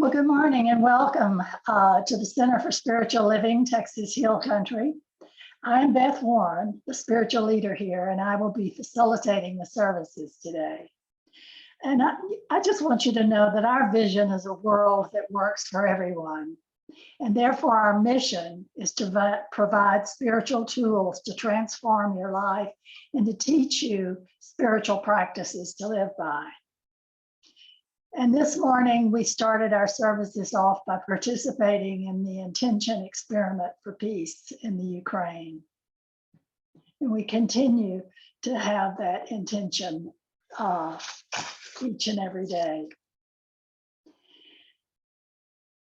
Well, good morning and welcome to the Center for Spiritual Living, Texas Hill Country. I'm Beth Warren, the spiritual leader here, and I will be facilitating the services today. And I just want you to know that our vision is a world that works for everyone. And therefore, our mission is to provide spiritual tools to transform your life and to teach you spiritual practices to live by. And this morning, we started our services off by participating in the Intention Experiment for Peace in the Ukraine. And we continue to have that intention each and every day.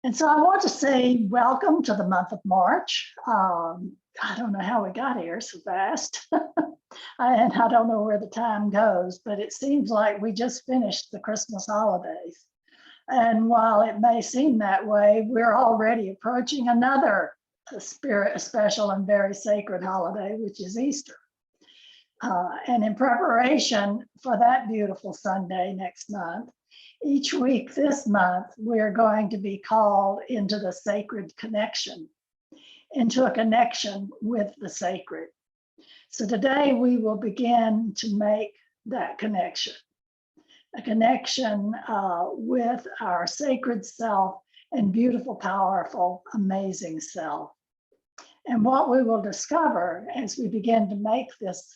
And so I want to say welcome to the month of March. I don't know how we got here so fast. And I don't know where the time goes, but it seems like we just finished the Christmas holidays. And while it may seem that way, we're already approaching another special and very sacred holiday, which is Easter. And in preparation for that beautiful Sunday next month, each week this month, we're going to be called into the sacred connection, into a connection with the sacred. So today we will begin to make that connection, a connection with our sacred self and beautiful, powerful, amazing self. And what we will discover as we begin to make this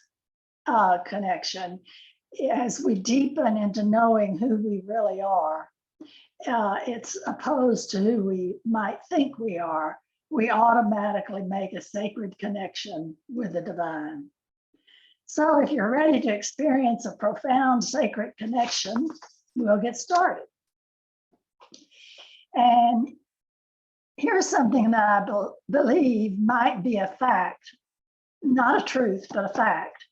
connection, as we deepen into knowing who we really are, it's opposed to who we might think we are. We automatically make a sacred connection with the divine. So if you're ready to experience a profound sacred connection, we'll get started. And here's something that I believe might be a fact, not a truth, but a fact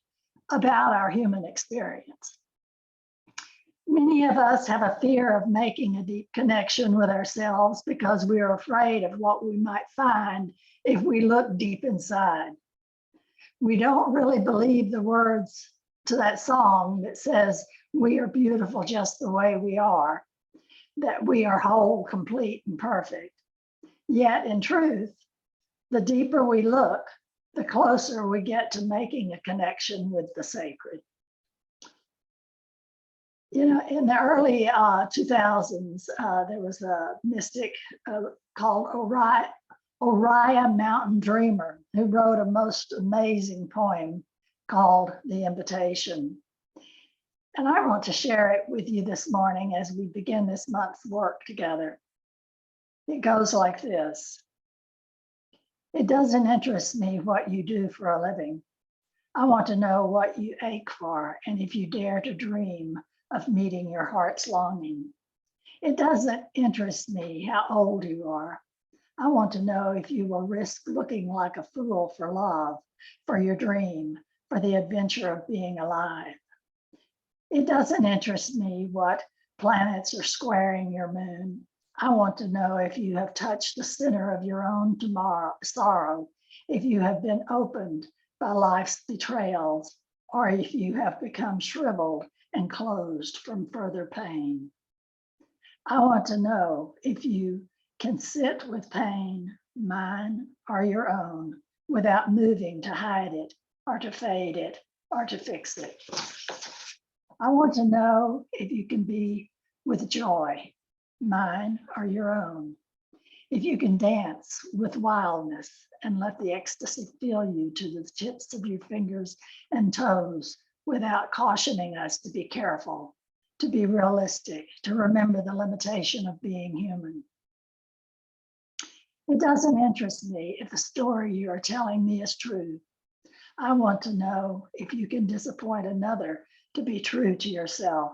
about our human experience. Many of us have a fear of making a deep connection with ourselves because we are afraid of what we might find if we look deep inside. We don't really believe the words to that song that says, we are beautiful just the way we are, that we are whole, complete, and perfect. Yet in truth, the deeper we look, the closer we get to making a connection with the sacred. You know, in the early 2000s, there was a mystic called Uriah Mountain Dreamer, who wrote a most amazing poem called The Invitation. And I want to share it with you this morning as we begin this month's work together. It goes like this. It doesn't interest me what you do for a living. I want to know what you ache for, and if you dare to dream of meeting your heart's longing. It doesn't interest me how old you are. I want to know if you will risk looking like a fool for love, for your dream, for the adventure of being alive. It doesn't interest me what planets are squaring your moon. I want to know if you have touched the center of your own sorrow, if you have been opened by life's betrayals, or if you have become shriveled and closed from further pain. I want to know if you can sit with pain, mine or your own, without moving to hide it or to fade it or to fix it. I want to know if you can be with joy, mine or your own, if you can dance with wildness and let the ecstasy fill you to the tips of your fingers and toes without cautioning us to be careful, to be realistic, to remember the limitation of being human. It doesn't interest me if the story you are telling me is true. I want to know if you can disappoint another to be true to yourself,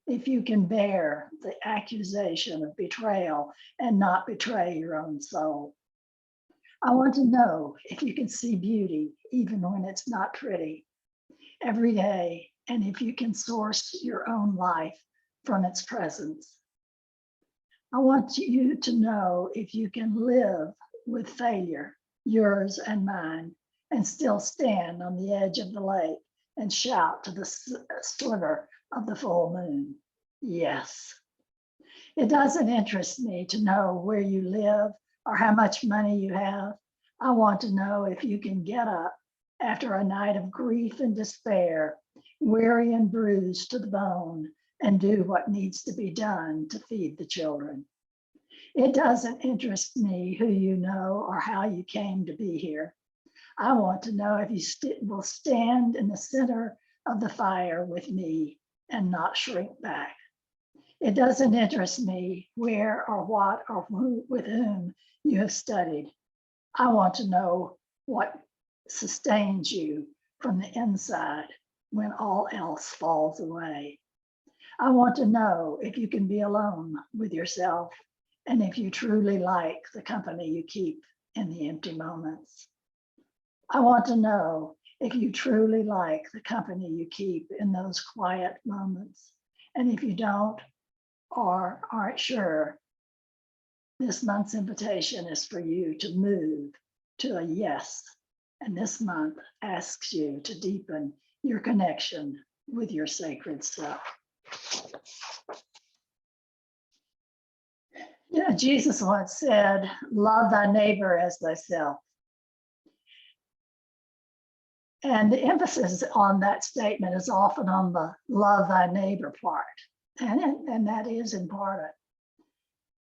if you can bear the accusation of betrayal and not betray your own soul. I want to know if you can see beauty even when it's not pretty every day, and if you can source your own life from its presence. I want you to know if you can live with failure, yours and mine, and still stand on the edge of the lake and shout to the sliver of the full moon, yes. It doesn't interest me to know where you live or how much money you have. I want to know if you can get up after a night of grief and despair, weary and bruised to the bone, and do what needs to be done to feed the children. It doesn't interest me who you know or how you came to be here. I want to know if you will stand in the center of the fire with me and not shrink back. It doesn't interest me where or what or who, with whom you have studied. I want to know what sustains you from the inside when all else falls away. I want to know if you can be alone with yourself and if you truly like the company you keep in the empty moments. I want to know if you truly like the company you keep in those quiet moments. And if you don't or aren't sure, this month's invitation is for you to move to a yes. And this month asks you to deepen your connection with your sacred self. Yeah, Jesus once said, love thy neighbor as thyself. And the emphasis on that statement is often on the love thy neighbor part. And that is important.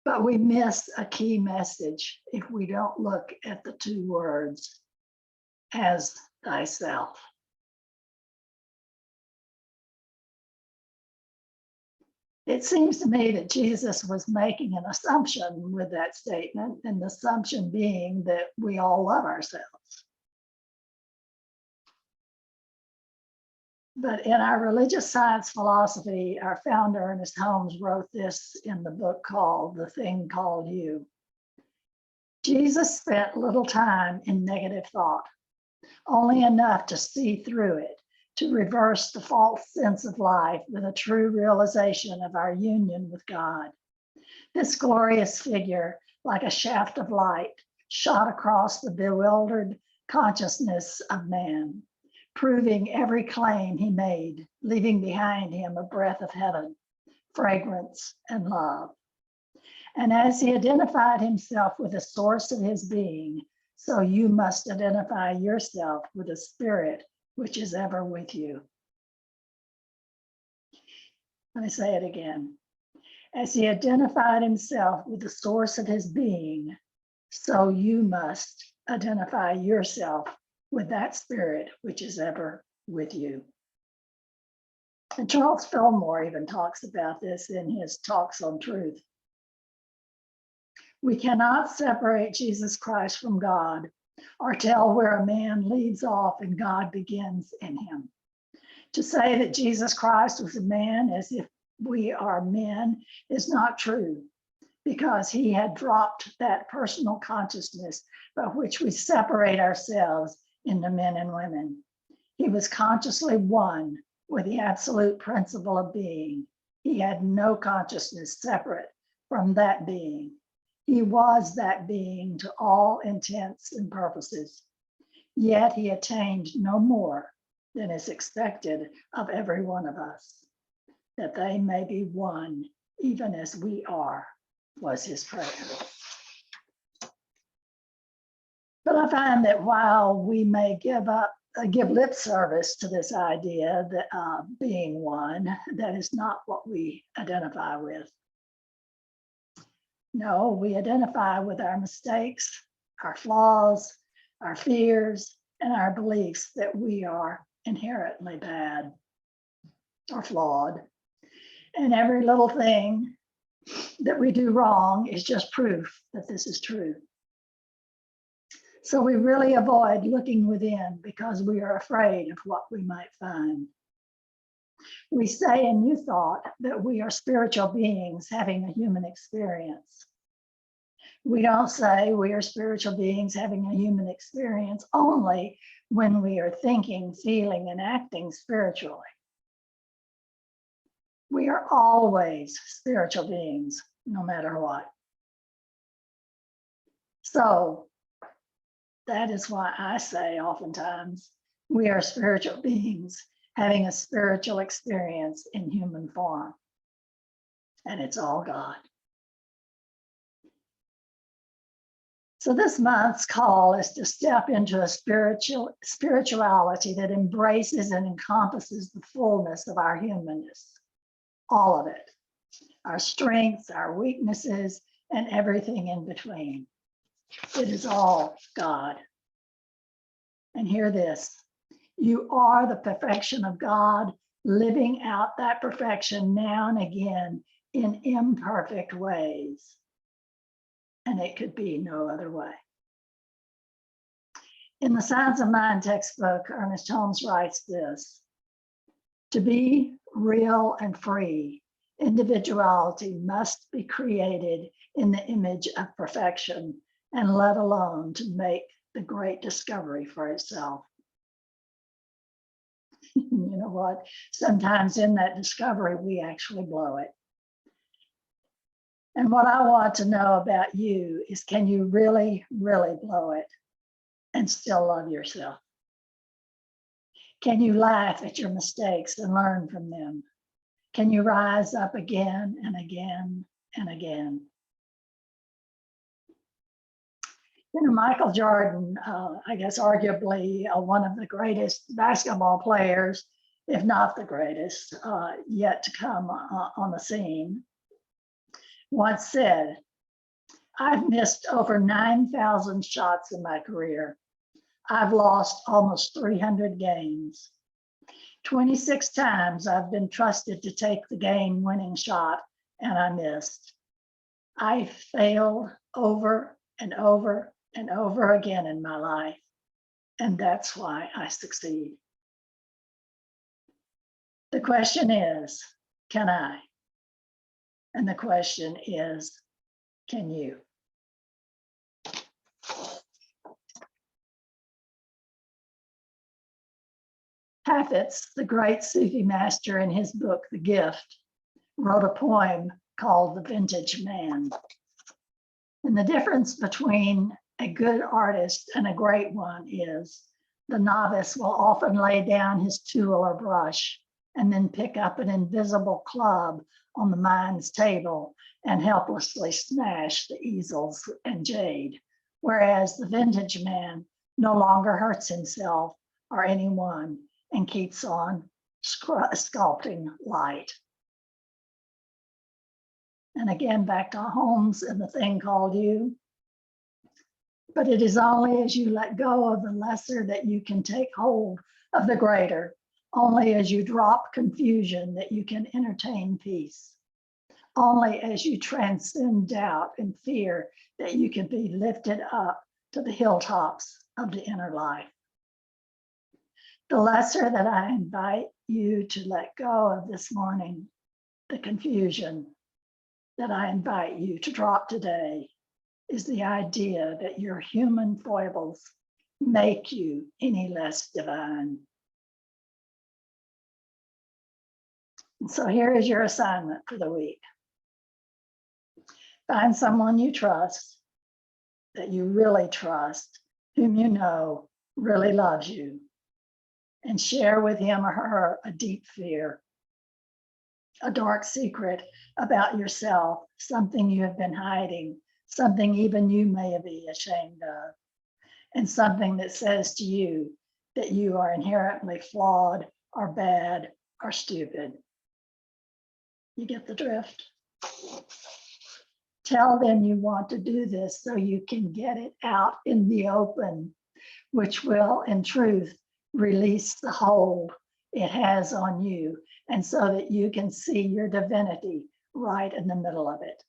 But we miss a key message if we don't look at the two words, as thyself. It seems to me that Jesus was making an assumption with that statement, and the assumption being that we all love ourselves. But in our religious science philosophy, our founder, Ernest Holmes, wrote this in the book called The Thing Called You. Jesus spent little time in negative thought, only enough to see through it, to reverse the false sense of life with a true realization of our union with God. This glorious figure, like a shaft of light, shot across the bewildered consciousness of man, proving every claim he made, leaving behind him a breath of heaven, fragrance, and love. And as he identified himself with the source of his being, so you must identify yourself with the spirit which is ever with you. Let me say it again. As he identified himself with the source of his being, so you must identify yourself with that spirit which is ever with you. And Charles Fillmore even talks about this in his Talks on Truth. We cannot separate Jesus Christ from God or tell where a man leaves off and God begins in him. To say that Jesus Christ was a man as if we are men is not true, because he had dropped that personal consciousness by which we separate ourselves into men and women. He was consciously one with the absolute principle of being. He had no consciousness separate from that being. He was that being to all intents and purposes. Yet he attained no more than is expected of every one of us, that they may be one, even as we are, was his prayer. But I find that while we may give lip service to this idea that being one, that is not what we identify with. No, we identify with our mistakes, our flaws, our fears, and our beliefs that we are inherently bad or flawed. And every little thing that we do wrong is just proof that this is true. So we really avoid looking within because we are afraid of what we might find. We say in New Thought that we are spiritual beings having a human experience. We don't say we are spiritual beings having a human experience only when we are thinking, feeling, and acting spiritually. We are always spiritual beings, no matter what. So that is why I say oftentimes we are spiritual beings having a spiritual experience in human form. and it's all God. So this month's call is to step into a spirituality that embraces and encompasses the fullness of our humanness, all of it, our strengths, our weaknesses, and everything in between. It is all God. And hear this, you are the perfection of God, living out that perfection now and again in imperfect ways. And it could be no other way. In the Signs of Mind textbook, Ernest Holmes writes this: to be real and free, individuality must be created in the image of perfection and let alone to make the great discovery for itself. You know what? Sometimes in that discovery, we actually blow it. And what I want to know about you is, can you really, really blow it and still love yourself? Can you laugh at your mistakes and learn from them? Can you rise up again and again and again? You know, Michael Jordan, I guess arguably one of the greatest basketball players, if not the greatest, yet to come on the scene, once said, I've missed over 9,000 shots in my career. I've lost almost 300 games. 26 times I've been trusted to take the game-winning shot and I missed. I failed over and over and over again in my life, and that's why I succeed. The question is, can I? And the question is, can you? Hafiz, the great Sufi master, in his book, The Gift, wrote a poem called The Vintage Man. And the difference between a good artist and a great one is the novice will often lay down his tool or brush and then pick up an invisible club on the mind's table and helplessly smash the easels and jade, whereas the vintage man no longer hurts himself or anyone and keeps on sculpting light. And again, back to Holmes and the thing called you. But it is only as you let go of the lesser that you can take hold of the greater. Only as you drop confusion that you can entertain peace. Only as you transcend doubt and fear that you can be lifted up to the hilltops of the inner life. The lesser that I invite you to let go of this morning, the confusion that I invite you to drop today, is the idea that your human foibles make you any less divine. And so here is your assignment for the week. Find someone you trust, that you really trust, whom you know really loves you, and share with him or her a deep fear, a dark secret about yourself, something you have been hiding, something even you may be ashamed of, and something that says to you that you are inherently flawed or bad or stupid. You get the drift? Tell them you want to do this so you can get it out in the open, which will, in truth, release the hold it has on you, and so that you can see your divinity right in the middle of it.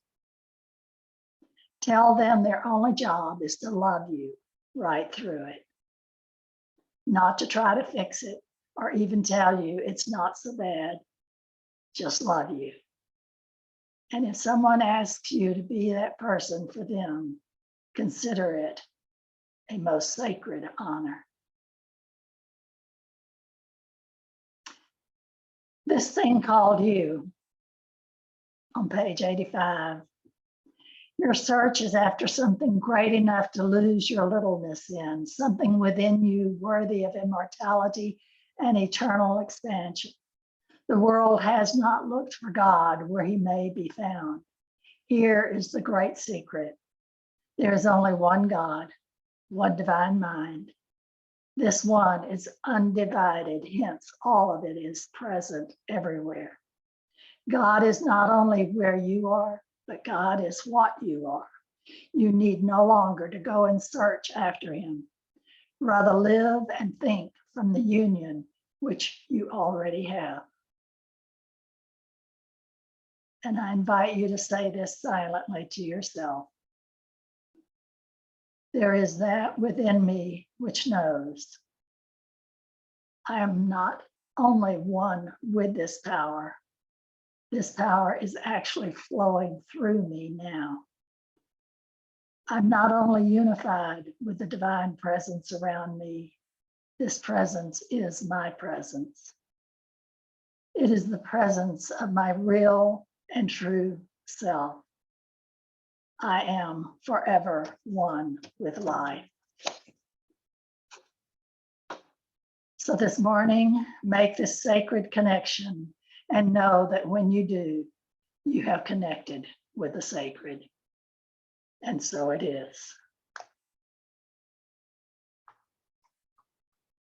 Tell them their only job is to love you right through it, not to try to fix it or even tell you it's not so bad, just love you. And if someone asks you to be that person for them, consider it a most sacred honor. This thing called you, on page 85, your search is after something great enough to lose your littleness in, something within you worthy of immortality and eternal expansion, The world has not looked for God where he may be found. Here is the great secret. There is only one God, one divine mind. This one is undivided, hence all of it is present everywhere. God is not only where you are, but God is what you are. You need no longer to go and search after him. Rather live and think from the union which you already have. And I invite you to say this silently to yourself. There is that within me which knows I am not only one with this power. This power is actually flowing through me now. I'm not only unified with the divine presence around me, this presence is my presence. It is the presence of my real and true self. I am forever one with life. So this morning, make this sacred connection and know that when you do, you have connected with the sacred. And so it is.